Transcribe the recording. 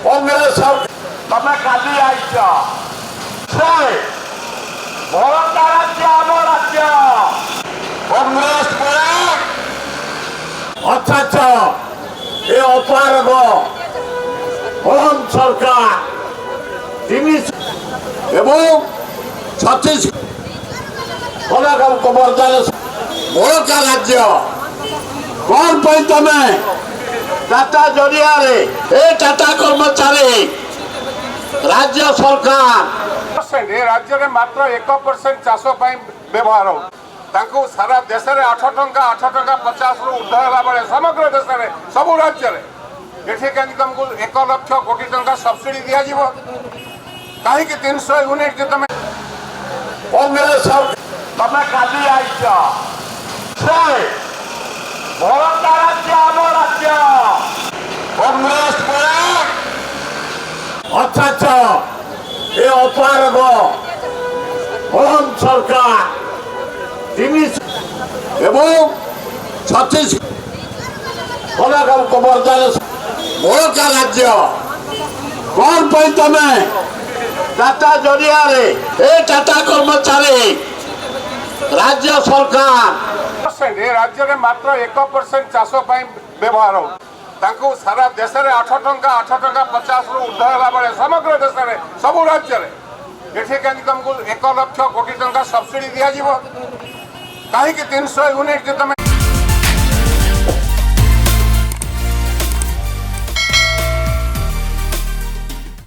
কংগ্রেস তুমি কালি আইছ সে ভরতা রাজ্য আমার রাজ্য কংগ্রেস করে অথচ এ অপারগ কম সরকার তিনি এবং ছত্তিশগড় গোবর্ধন বড়কা রাজ্য কौन पाई तमे टाटा जरिया ए टाटा कर्मचारी राज्य सरकार राज्य में मात्र 1% चाष व्यवहार हो सारा देश में 8 टंका 50 रु ऊर्ध बेले समग्र देश में सब राज्य में ये तुमको 1 लाख कोटी टंका सब्सिडी दि जाव कहीं 300 यूनिट तुम कांग्रेस तमे काली आईच से ভরতা রাজ্য আমার রাজ্য কংগ্রেস করে অথচ এ অপারগ কম সরকার তিনি এবং ছত্তিশগড় গোবর্ধন বড়কা রাজ্য কौन পাই তমে টাটা জরিয়া এ টাটা কর্মচারী রাজ্য সরকার राज्य में मात्र 1% चाष व्यवहार हो सारा देश में 8 टंका 50 रु ऊर्ध बेले समग्र देश में सब राज्य में ये तुमको 1 लाख कोटी टंका सब्सिडी दि जाव कहीं 300 यूनिट तुम